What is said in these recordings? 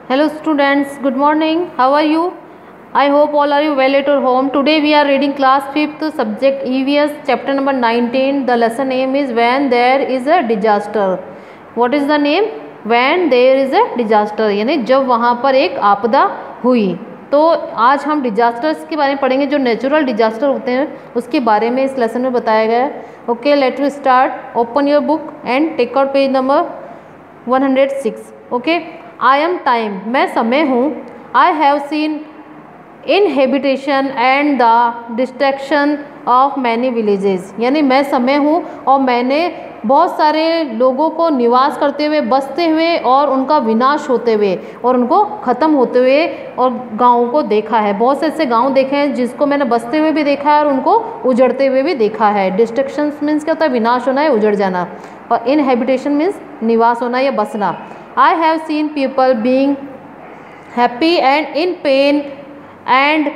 Hello students, good morning. How are you? I hope all are you well at your home. Today we are reading class 5th subject EVS chapter number 19. The lesson name is When There is a Disaster. What is the name? When there is a disaster, यानी जब वहाँ पर एक आपदा हुई। तो आज हम डिजास्टर्स के बारे में पढ़ेंगे, जो नेचुरल डिजास्टर होते हैं उसके बारे में इस लेसन में बताया गया है। Okay, let we start. Open your book and take out page number 106। Okay, I am time, मैं समय हूँ। I have seen inhabitation and the distraction of many villages, यानी मैं समय हूँ और मैंने बहुत सारे लोगों को निवास करते हुए, बसते हुए और उनका विनाश होते हुए और उनको ख़त्म होते हुए और गाँवों को देखा है। बहुत से ऐसे गाँव देखे हैं जिसको मैंने बसते हुए भी देखा है और उनको उजड़ते हुए भी देखा है। डिस्ट्रक्शन मीन्स क्या होता है? विनाश होना या उजड़ जाना, और इनहेबिटेशन मीन्स निवास होना या बसना। I have seen people being happy and in pain, and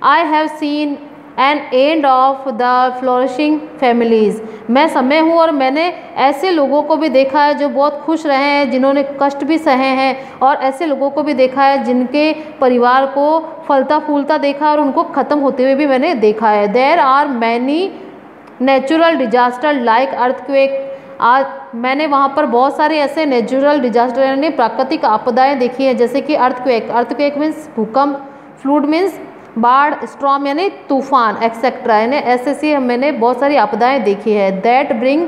I have seen an end of the flourishing families. मैं समय हूँ और मैंने ऐसे लोगों को भी देखा है जो बहुत खुश रहे हैं, जिन्होंने कष्ट भी सहे हैं, और ऐसे लोगों को भी देखा है जिनके परिवार को फलता फूलता देखा और उनको ख़त्म होते हुए भी मैंने देखा है। There are many natural disaster like earthquake. आज मैंने वहाँ पर बहुत सारे ऐसे नेचुरल डिजास्टर यानी प्राकृतिक आपदाएं देखी है, जैसे कि अर्थक्वेक। अर्थक्वेक मीन्स भूकंप, फ्लूड मीन्स बाढ़, स्टॉर्म यानी तूफान, एक्सेट्रा, यानी ऐसे मैंने बहुत सारी आपदाएं देखी है। दैट ब्रिंग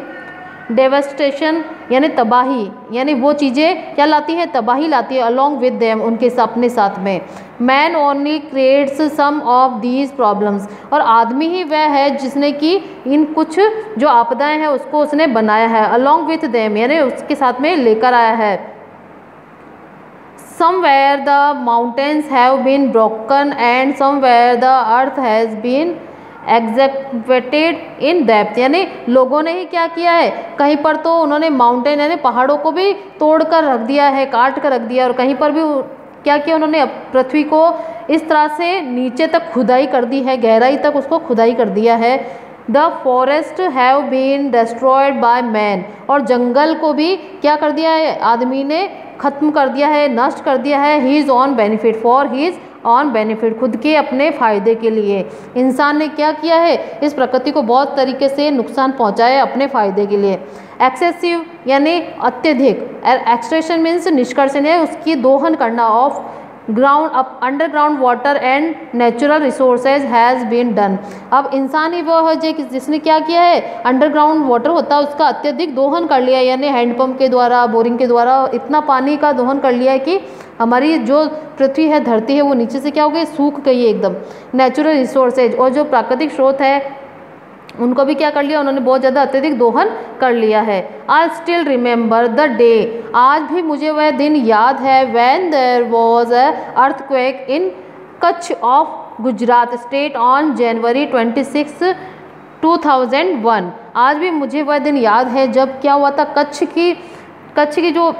डेवस्टेशन यानी तबाही, यानी वो चीज़ें क्या लाती है? तबाही लाती है। अलॉन्ग विद देम, उनके अपने साथ में। Man only creates some of these problems, और आदमी ही वह है जिसने कि इन कुछ जो आपदाएं हैं उसको उसने बनाया है। अलॉन्ग विथ देम यानी उसके साथ में लेकर आया है। Somewhere the mountains have been broken and somewhere the earth has been excavated in depth, यानी लोगों ने ही क्या किया है? कहीं पर तो उन्होंने माउंटेन यानी पहाड़ों को भी तोड़ कर रख दिया है, काट कर रख दिया, और कहीं पर भी क्या किया उन्होंने? पृथ्वी को इस तरह से नीचे तक खुदाई कर दी है, गहराई तक उसको खुदाई कर दिया है। The forest have been destroyed by man, और जंगल को भी क्या कर दिया है? आदमी ने ख़त्म कर दिया है, नष्ट कर दिया है। He is on benefit, for he is on benefit, खुद के अपने फ़ायदे के लिए इंसान ने क्या किया है? इस प्रकृति को बहुत तरीके से नुकसान पहुंचाया है अपने फ़ायदे के लिए। एक्सेसिव यानी अत्यधिक। एक्सट्रैक्शन मीन्स निष्कर्षण है, उसकी दोहन करना। Of ground up underground water and natural resources has been done. अब इंसान ही वो है जिसने क्या किया है? अंडरग्राउंड वाटर होता है उसका अत्यधिक दोहन कर लिया, यानी हैंडपम्प के द्वारा, बोरिंग के द्वारा इतना पानी का दोहन कर लिया है कि हमारी जो पृथ्वी है, धरती है, वो नीचे से क्या हो गई? सूख गई है एकदम। नेचुरल रिसोर्सेज, और जो प्राकृतिक स्रोत है उनको भी क्या कर लिया उन्होंने? बहुत ज़्यादा अत्यधिक दोहन कर लिया है। I still remember the day, आज भी मुझे वह दिन याद है। When there was a earthquake in Kutch of Gujarat state on January 26, 2001। आज भी मुझे वह दिन याद है जब क्या हुआ था? कच्छ की जो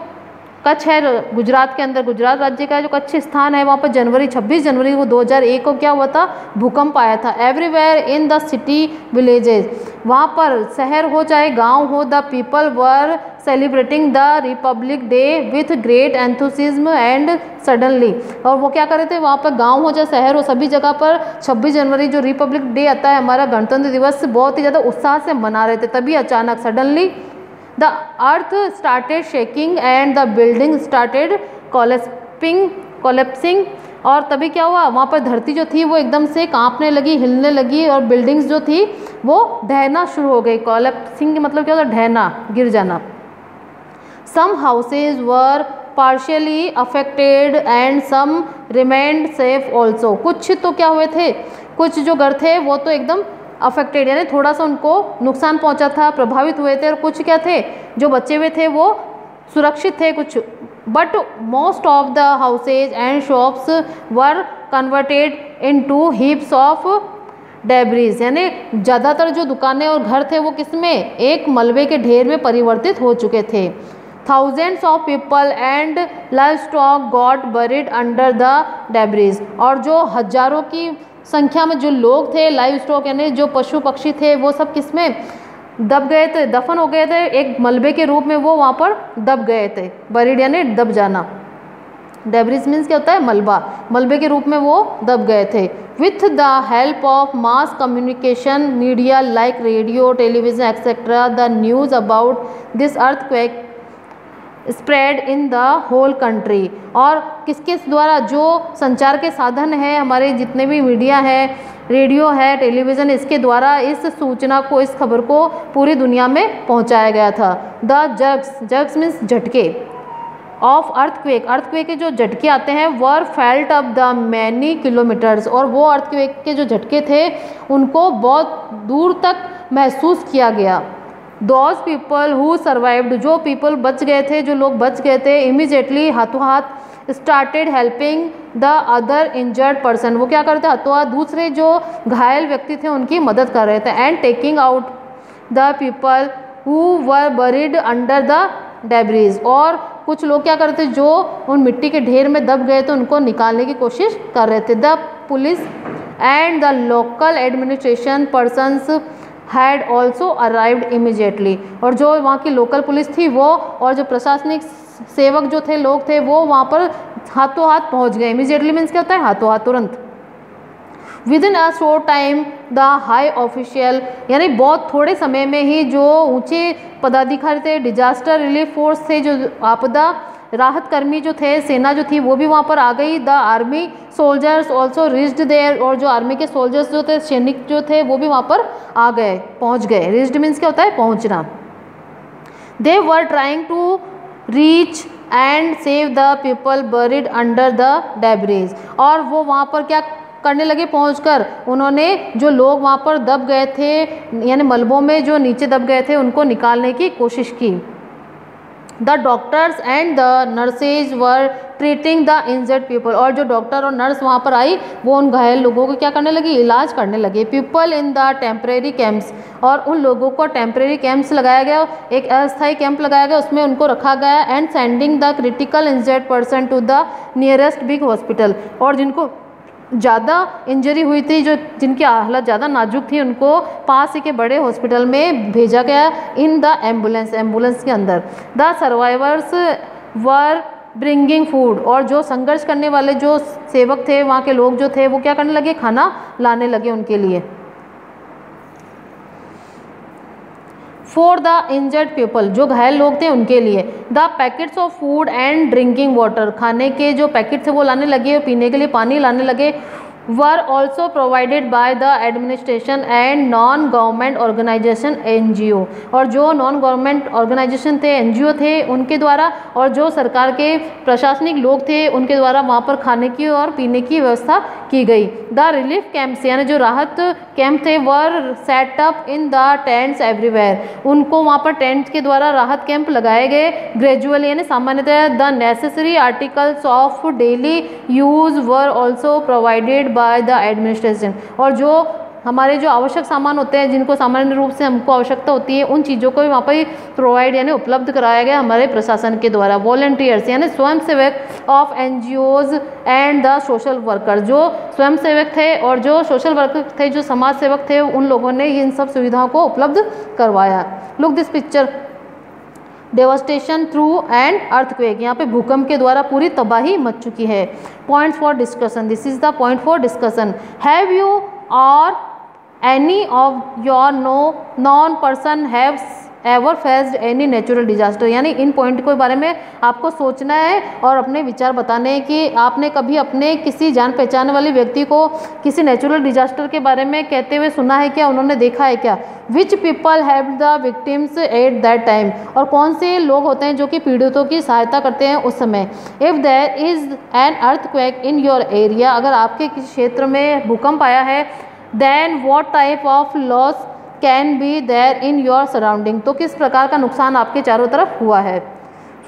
कच्छ है गुजरात के अंदर, गुजरात राज्य का जो कच्छ स्थान है, वहाँ पर 26 जनवरी को 2001 को क्या हुआ था? भूकंप आया था। Everywhere in the city villages, वहाँ पर शहर हो चाहे गांव हो, the people were celebrating the Republic Day with great enthusiasm and suddenly, और वो क्या कर रहे थे? वहाँ पर गांव हो चाहे शहर हो, सभी जगह पर 26 जनवरी जो रिपब्लिक डे आता है हमारा गणतंत्र दिवस, बहुत ही ज़्यादा उत्साह से मना रहे थे। तभी अचानक suddenly the earth started shaking and the building started collapsing, और तभी क्या हुआ? वहाँ पर धरती जो थी वो एकदम से कांपने लगी, हिलने लगी, और बिल्डिंग्स जो थी वो ढहना शुरू हो गई। कोलेप्सिंग मतलब क्या होता? ढहना, गिर जाना। Some houses were partially affected and some remained safe also, कुछ तो क्या हुए थे? कुछ जो घर थे वो तो एकदम अफेक्टेड यानी थोड़ा सा उनको नुकसान पहुंचा था, प्रभावित हुए थे, और कुछ क्या थे? जो बचे हुए थे वो सुरक्षित थे कुछ। But most of the houses and shops were converted into heaps of debris, यानी ज़्यादातर जो दुकानें और घर थे वो किसमें? एक मलबे के ढेर में परिवर्तित हो चुके थे। Thousands of people and live stock got buried under the debris, और जो हजारों की संख्या में जो लोग थे, लाइव स्टॉक यानी जो पशु पक्षी थे, वो सब किसमें दब गए थे? दफन हो गए थे, एक मलबे के रूप में वो वहाँ पर दब गए थे। बरीड यानी दब जाना। डेब्रिज मीन्स क्या होता है, मलबा, मलबे के रूप में वो दब गए थे। With the help of mass communication media like radio, television etcetera, the news about this earthquake spread in the whole country. और किसके द्वारा, जो संचार के साधन हैं हमारे जितने भी मीडिया है, रेडियो है, टेलीविज़न, इसके द्वारा इस सूचना को, इस खबर को पूरी दुनिया में पहुंचाया गया था। द जर्क्स मीन्स झटके ऑफ अर्थक्वेक, अर्थक्वेक के जो झटके आते हैं, were felt up the many kilometres, और वो अर्थक्वेक के जो झटके थे उनको बहुत दूर तक महसूस किया गया। दोज पीपल हु सर्वाइव्ड, जो पीपल बच गए थे, जो लोग बच गए थे, इमीजिएटली हाथों हाथ started helping the other injured person, वो क्या करते हाथों हाथ दूसरे जो घायल व्यक्ति थे उनकी मदद कर रहे थे। And taking out the people who were buried under the debris, और कुछ लोग क्या करते जो उन मिट्टी के ढेर में दब गए थे उनको निकालने की कोशिश कर रहे थे। The police and the local administration persons had also arrived immediately, और जो वहाँ की लोकल पुलिस थी वो, और जो प्रशासनिक सेवक जो थे, लोग थे, वो वहाँ पर हाथों हाथ पहुँच गए। इमीजिएटली मीन्स क्या होता है, हाथों हाथ, तुरंत। With in a short time the high official, यानी बहुत थोड़े समय में ही जो ऊंचे पदाधिकारी थे, डिजास्टर रिलीफ फोर्स थे, जो आपदा राहत कर्मी जो थे, सेना जो थी वो भी वहाँ पर आ गई। The army soldiers also reached there, और जो आर्मी के सोल्जर्स जो थे, सैनिक जो थे, वो भी वहाँ पर आ गए, पहुँच गए। रिच्ड मीन्स क्या होता है, पहुँचना। They were trying to reach and save the people buried under the debris, और वो वहाँ पर क्या करने लगे, पहुंचकर उन्होंने जो लोग वहाँ पर दब गए थे, यानी मलबों में जो नीचे दब गए थे, उनको निकालने की कोशिश की। The doctors and the nurses were treating the injured people, और जो डॉक्टर और नर्स वहाँ पर आई वो उन घायल लोगों को क्या करने लगी, इलाज करने लगे। People in the temporary camps, और उन लोगों को टेम्परेरी कैंप्स लगाया गया, एक अस्थायी कैंप लगाया गया, उसमें उनको रखा गया। And sending the critical injured person to the nearest big hospital, और जिनको ज़्यादा इंजरी हुई थी, जो जिनकी हालत ज़्यादा नाजुक थी, उनको पास ही के बड़े हॉस्पिटल में भेजा गया। इन द एम्बुलेंस, एम्बुलेंस के अंदर। The survivors were bringing food, और जो संघर्ष करने वाले जो सेवक थे, वहाँ के लोग जो थे, वो क्या करने लगे, खाना लाने लगे उनके लिए। फॉर द इंजर्ड पीपल, जो घायल लोग थे उनके लिए। The packets of food and drinking water, खाने के जो पैकेट थे वो लाने लगे, पीने के लिए पानी लाने लगे। Were also provided by the administration and non government organisation NGO, और जो नॉन गवर्नमेंट ऑर्गेनाइजेशन थे, NGO थे, उनके द्वारा, और जो सरकार के प्रशासनिक लोग थे उनके द्वारा वहाँ पर खाने की और पीने की व्यवस्था की गई। द रिलीफ कैंप्स, यानी जो राहत कैंप थे, were set up in the tents everywhere, उनको वहाँ पर टेंट के द्वारा राहत कैंप लगाए गए। ग्रेजुअली, यानी सामान्यतः the necessary articles of daily use were also provided by the administration, और जो हमारे जो आवश्यक सामान होते हैं, जिनको सामान्य रूप से हमको आवश्यकता होती है, उन चीज़ों को भी वहाँ पर प्रोवाइड यानी उपलब्ध कराया गया हमारे प्रशासन के द्वारा। वॉलंटियर्स, यानी स्वयंसेवक of NGOs and the social worker, जो स्वयंसेवक थे और जो सोशल वर्कर थे, जो समाज सेवक थे, उन लोगों ने इन सब सुविधाओं को उपलब्ध करवाया। Look this picture, devastation through and earthquake, यहाँ पे भूकंप के द्वारा पूरी तबाही मच चुकी है। Points for discussion, this is the point for discussion. Have you or any of your known person have ever faced any natural disaster, यानी इन पॉइंट के बारे में आपको सोचना है और अपने विचार बताने हैं कि आपने कभी अपने किसी जान पहचान वाले व्यक्ति को किसी नेचुरल डिजास्टर के बारे में कहते हुए सुना है क्या, उन्होंने देखा है क्या। Which people have the victims at that time, और कौन से लोग होते हैं जो कि पीड़ितों की सहायता करते हैं उस समय। If there is an earthquake in your area, अगर आपके किसी क्षेत्र में भूकंप आया है, then what type of loss can be there in your surrounding, तो किस प्रकार का नुकसान आपके चारों तरफ हुआ है।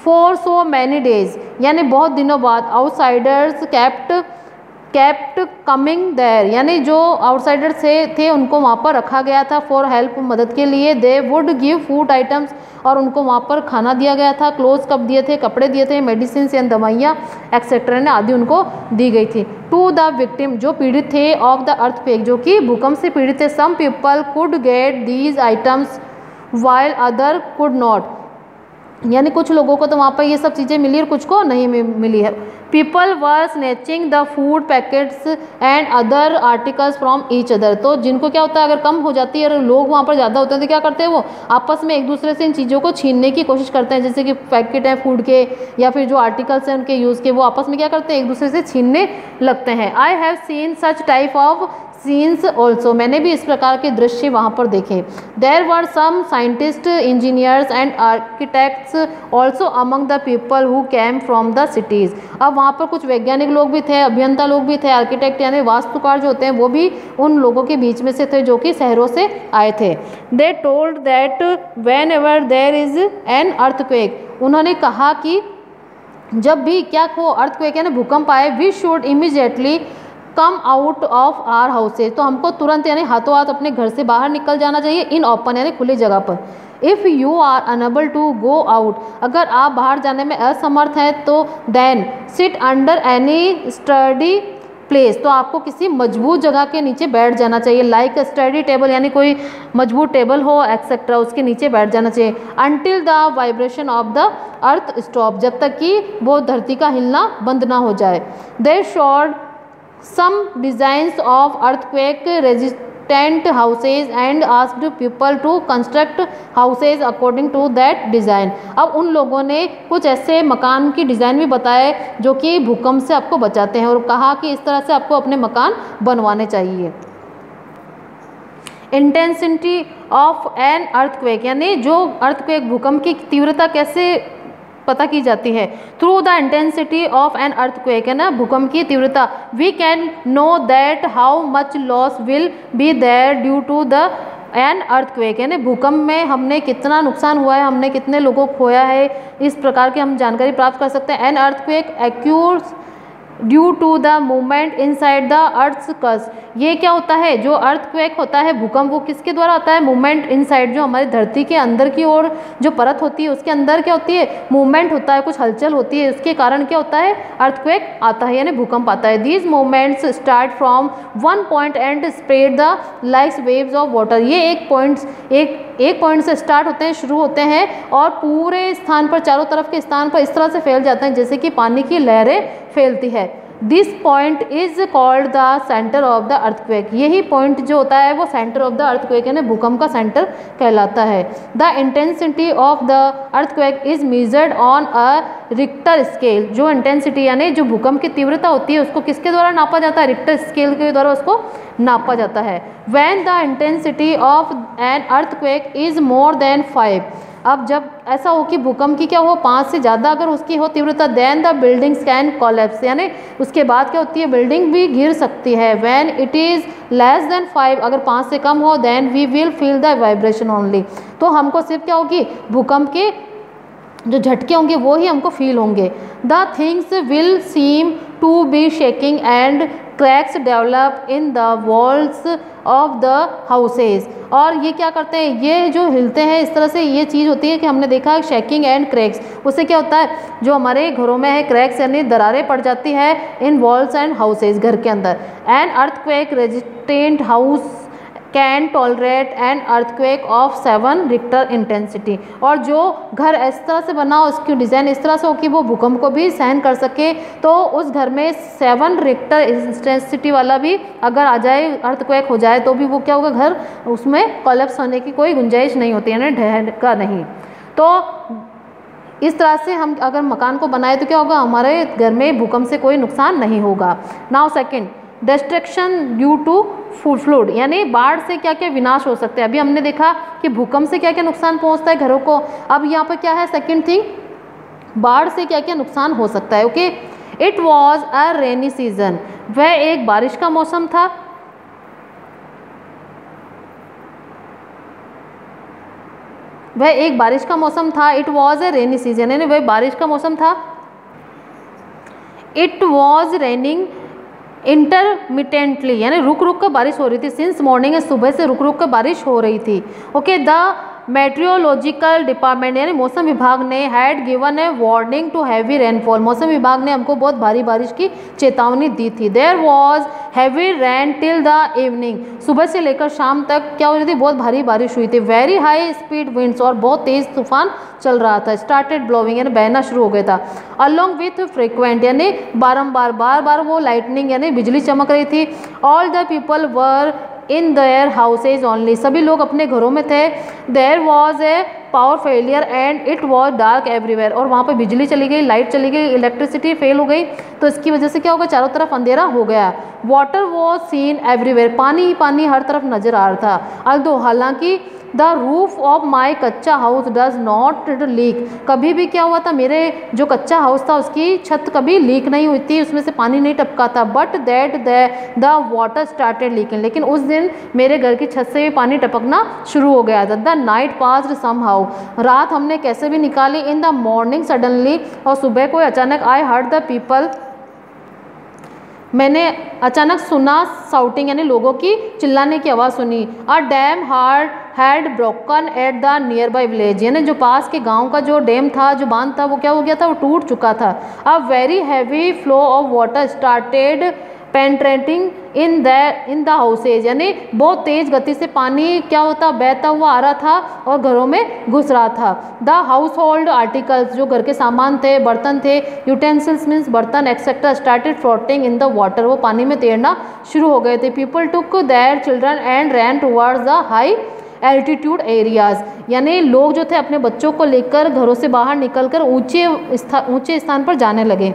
फॉर सो मैनी डेज, यानी बहुत दिनों बाद, आउटसाइडर्स केप्ट कमिंग देयर, यानी जो आउटसाइडर थे उनको वहाँ पर रखा गया था फॉर हेल्प, मदद के लिए। They would give food items, और उनको वहाँ पर खाना दिया गया था। क्लोथ कप दिए थे, कपड़े दिए थे, मेडिसिन या दवाइयाँ एक्सेट्रा ने आदि उनको दी गई थी। टू द विक्टिम, जो पीड़ित थे, ऑफ द अर्थक्वेक, जो कि भूकंप से पीड़ित थे। Some people could get these items while other could not, यानी कुछ लोगों को तो वहाँ पर ये सब चीज़ें मिली और कुछ को नहीं मिली है। People were snatching the food packets and other articles from each other. तो जिनको क्या होता है, अगर कम हो जाती है और लोग वहाँ पर ज़्यादा होते हैं तो क्या करते हैं, वो आपस में एक दूसरे से इन चीज़ों को छीनने की कोशिश करते हैं। जैसे कि पैकेट है फूड के या फिर जो आर्टिकल्स हैं उनके यूज़ के, वो आपस में क्या करते हैं, एक दूसरे से छीनने लगते हैं। I have seen such type of scenes also. मैंने भी इस प्रकार के दृश्य वहाँ पर देखे। There were some scientist, engineers and architects also among the people who came from the cities. अब वहाँ पर कुछ वैज्ञानिक लोग भी थे, अभियंता लोग भी थे, आर्किटेक्ट यानी वास्तुकार जो होते हैं वो भी उन लोगों के बीच में से थे जो कि शहरों से आए थे। They told that whenever there is an earthquake. उन्होंने कहा कि जब भी क्या हो अर्थक्वेक यानी भूकंप आए, we should immediately come out of our houses. तो हमको तुरंत यानी हाथों हाथ अपने घर से बाहर निकल जाना चाहिए, इन ओपन यानी खुली जगह पर। If you are unable to go out, अगर आप बाहर जाने में असमर्थ हैं तो then sit under any sturdy place. तो आपको किसी मजबूत जगह के नीचे बैठ जाना चाहिए, लाइक स्टडी टेबल यानी कोई मजबूत टेबल हो एक्सेट्रा, उसके नीचे बैठ जाना चाहिए। Until the vibration of the earth stop, जब तक कि वो धरती का हिलना बंद ना हो जाए। दे shard some designs of earthquake resistant houses and asked people to construct houses according to that design। अब उन लोगों ने कुछ ऐसे मकान की डिज़ाइन भी बताए जो कि भूकंप से आपको बचाते हैं, और कहा कि इस तरह से आपको अपने मकान बनवाने चाहिए। इंटेंसिटी ऑफ एन अर्थक्वेक यानी जो अर्थक्वेक भूकंप की तीव्रता कैसे पता की जाती है, through the intensity of an earthquake है ना, भूकंप की तीव्रता। We can know that how much loss will be there due to the an earthquake यानी भूकंप में हमने कितना नुकसान हुआ है, हमने कितने लोगों को खोया है, इस प्रकार की हम जानकारी प्राप्त कर सकते हैं। An earthquake occurs due to the movement inside the earth's crust. ये क्या होता है, जो अर्थक्वेक होता है भूकंप, वो किसके द्वारा होता है, मूवमेंट इनसाइड, जो हमारी धरती के अंदर की ओर जो परत होती है उसके अंदर क्या होती है, मूवमेंट होता है, कुछ हलचल होती है, उसके कारण क्या होता है, अर्थक्वेक आता है यानी भूकंप आता है। These movements start from one point and spread the like waves of water. ये एक पॉइंट से स्टार्ट होते हैं, शुरू होते हैं और पूरे स्थान पर, चारों तरफ के स्थान पर इस तरह से फैल जाते हैं जैसे कि पानी की लहरें फैलती है। This point is called the centre of the earthquake. यही पॉइंट जो होता है वो सेंटर ऑफ द अर्थक्वेक यानी भूकंप का सेंटर कहलाता है। The intensity of the earthquake is measured on a Richter scale. जो इंटेंसिटी यानी जो भूकंप की तीव्रता होती है उसको किसके द्वारा नापा जाता है, रिक्टर स्केल के द्वारा उसको नापा जाता है। When the intensity of an earthquake is more than 5, अब जब ऐसा हो कि भूकंप की क्या हो 5 से ज़्यादा अगर उसकी हो तीव्रता, then the buildings can collapse यानी उसके बाद क्या होती है, बिल्डिंग भी गिर सकती है। When it is less than 5, अगर 5 से कम हो, then we will feel the vibration only. तो हमको सिर्फ क्या होगी, भूकंप के जो झटके होंगे वो ही हमको फील होंगे। The things will seem to be shaking and cracks develop in the walls of the houses. और ये क्या करते हैं, ये जो हिलते हैं इस तरह से, ये चीज़ होती है कि हमने देखा शेकिंग एंड क्रैक्स, उससे क्या होता है, जो हमारे घरों में है क्रैक्स यानी दरारें पड़ जाती है इन वॉल्स एंड हाउसेज, घर के अंदर। An earthquake resistant house can tolerate an earthquake of 7 Richter intensity. और जो घर इस तरह से बना हो, उसकी डिज़ाइन इस तरह से हो कि वो भूकंप को भी सहन कर सके, तो उस घर में 7 रिक्टर इंटेंसिटी वाला भी अगर आ जाए, अर्थक्वेक हो जाए, तो भी वो क्या होगा, घर उसमें कोलैप्स होने की कोई गुंजाइश नहीं होती है, ढहेगा नहीं। तो इस तरह से हम अगर मकान को बनाए तो क्या होगा, हमारे घर में भूकंप से कोई नुकसान नहीं होगा। Now second, destruction due to flood यानी बाढ़ से क्या क्या विनाश हो सकते हैं। अभी हमने देखा कि भूकंप से क्या क्या नुकसान पहुंचता है घरों को, अब यहाँ पर क्या है सेकंड थिंग, बाढ़ से क्या क्या नुकसान हो सकता है। Okay, it was a rainy season, वह एक बारिश का मौसम था। वह एक बारिश का मौसम था। It was a rainy season यानी वह बारिश का मौसम था। इट वॉज रेनिंग इंटरमिटेंटली यानी रुक रुक कर बारिश हो रही थी। सिंस मॉर्निंग सुबह से रुक रुक कर बारिश हो रही थी। ओके, द मेट्रियोलॉजिकल डिपार्टमेंट यानी मौसम विभाग ने had given a warning to heavy rainfall, मौसम विभाग ने हमको बहुत भारी बारिश की चेतावनी दी थी। There was heavy rain till the evening, सुबह से लेकर शाम तक क्या हो रही थी, बहुत भारी बारिश हुई थी। वेरी हाई स्पीड विंड्स, और बहुत तेज तूफान चल रहा था। स्टार्टेड ब्लोइंग यानी बहना शुरू हो गया था। अलॉन्ग विथ फ्रिक्वेंट यानी बारंबार बार बार वो लाइटनिंग यानी बिजली चमक रही थी। All the people were in their houses only, सभी लोग अपने घरों में थे। There was a power failure and it was dark everywhere, और वहाँ पर बिजली चली गई, लाइट चली गई, इलेक्ट्रिसिटी फेल हो गई, तो इसकी वजह से क्या हो गया, चारों तरफ अंधेरा हो गया। वाटर वॉज सीन एवरीवेयर, पानी ही पानी हर तरफ नजर आ रहा था। अल्दो हालांकि द रूफ ऑफ माई कच्चा हाउस डज नॉट लीक, कभी भी क्या हुआ था, मेरे जो कच्चा हाउस था उसकी छत कभी लीक नहीं हुई थी, उसमें से पानी नहीं टपका था। But that the water started leaking, लेकिन उस दिन मेरे घर की छत से भी पानी टपकना शुरू हो गया था। The night passed somehow, रात हमने कैसे भी निकाली। इन द मॉर्निंग सडनली, और सुबह को अचानक आई हर्ड द पीपल, मैंने अचानक सुना साउटिंग यानी लोगों की चिल्लाने की आवाज़ सुनी। A dam hard had broken at the nearby village, यानी जो पास के गांव का जो डैम था, जो बांध था, वो क्या हो गया था, वो टूट चुका था। A very heavy flow of water started penetrating in the houses, यानी बहुत तेज गति से पानी क्या होता, बहता हुआ आ रहा था और घरों में घुस रहा था। द हाउस होल्ड आर्टिकल्स, जो घर के सामान थे, बर्तन थे, यूटेंसिल्स मीन्स बर्तन etcetera, started floating in the water, वो पानी में तैरना शुरू हो गए थे। People took their children and ran towards the high altitude areas, यानी लोग जो थे अपने बच्चों को लेकर घरों से बाहर निकलकर ऊंचे स्थान पर जाने लगे।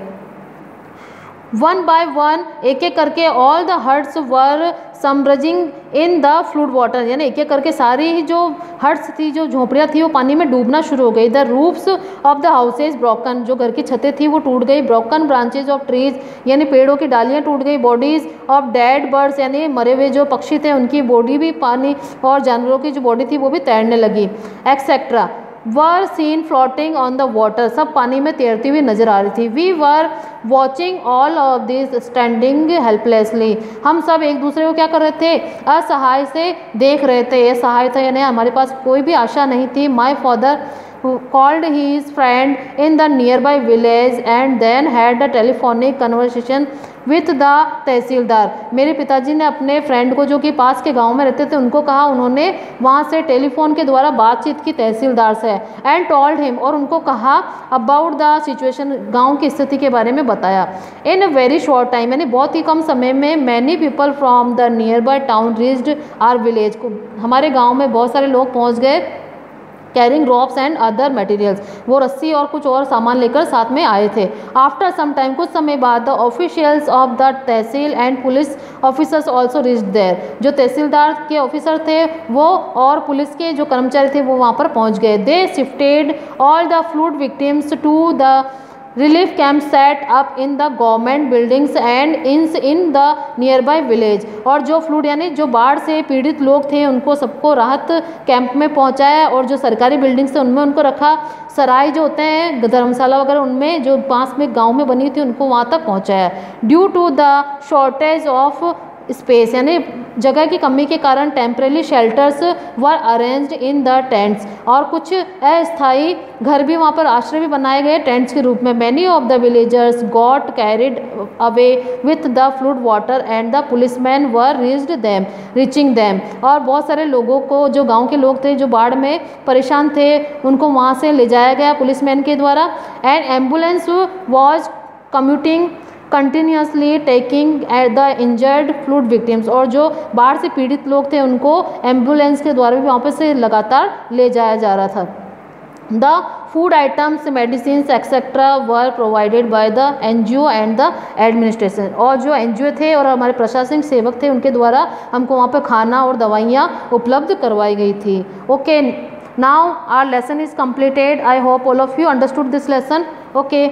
वन बाय वन, एक एक करके, all the huts were submerging in the fluid water, यानी एक एक करके सारी ही जो हट्स थी, जो झोपड़ियाँ थी, वो पानी में डूबना शुरू हो गई। The roofs of the houses broken, जो घर की छतें थी वो टूट गई। ब्रोकन ब्रांचेज ऑफ ट्रीज, यानी पेड़ों की डालियाँ टूट गई। बॉडीज ऑफ डेड बर्ड्स, यानी मरे हुए जो पक्षी थे उनकी बॉडी भी पानी, और जानवरों की जो बॉडी थी वो भी तैरने लगी। Etcetera were seen floating on the water, सब पानी में तैरती हुई नजर आ रही थी। We were watching all of this standing helplessly, हम सब एक दूसरे को क्या कर रहे थे, असहाय से देख रहे थे। असहाय था यानी हमारे पास कोई भी आशा नहीं थी। My father called his friend in the nearby village and then had a telephonic conversation with the तहसीलदार, मेरे पिताजी ने अपने फ्रेंड को जो कि पास के गांव में रहते थे उनको कहा, उन्होंने वहां से टेलीफोन के द्वारा बातचीत की तहसीलदार से। एंड टोल्ड हिम, और उनको कहा अबाउट द सिचुएशन, गांव की स्थिति के बारे में बताया। In a very short time, यानी बहुत ही कम समय में, many people from the nearby town reached our village, को हमारे गाँव में बहुत सारे लोग पहुँच गए। Carrying ropes and other materials, वो रस्सी और कुछ और सामान लेकर साथ में आए थे। आफ्टर सम टाइम, कुछ समय बाद, the officials of the tehsil and police officers also reached there, जो तहसीलदार के ऑफिसर थे वो और पुलिस के जो कर्मचारी थे वो वहाँ पर पहुँच गए। They shifted all the flood victims to the relief camp set up in the government buildings and in the nearby village, और जो फ्लूड यानी जो बाढ़ से पीड़ित लोग थे उनको सबको राहत कैंप में पहुंचाया, और जो सरकारी बिल्डिंग्स थे उनमें उनको रखा। सराय जो होते हैं धर्मशाला वगैरह, उनमें जो पास में गांव में बनी थी उनको वहां तक पहुंचाया। Due to the shortage of space, यानी जगह की कमी के कारण temporary shelters were arranged in the tents, और कुछ अस्थायी घर भी वहाँ पर आश्रय भी बनाए गए टेंट्स के रूप में। Many of the villagers got carried away with the fluid water and the policeman were reaching them, और बहुत सारे लोगों को, जो गांव के लोग थे जो बाढ़ में परेशान थे, उनको वहाँ से ले जाया गया पुलिसमैन के द्वारा। And ambulance was commuting continuously taking at the injured flood victims, और जो बाढ़ से पीड़ित लोग थे उनको एम्बुलेंस के द्वारा भी वहाँ पर से लगातार ले जाया जा रहा था। The food items, medicine etcetera were provided by the NGO and the administration, और जो NGO थे और हमारे प्रशासनिक सेवक थे उनके द्वारा हमको वहाँ पर खाना और दवाइयाँ उपलब्ध करवाई गई थी। Okay, now our lesson is completed. I hope all of you understood this lesson. Okay.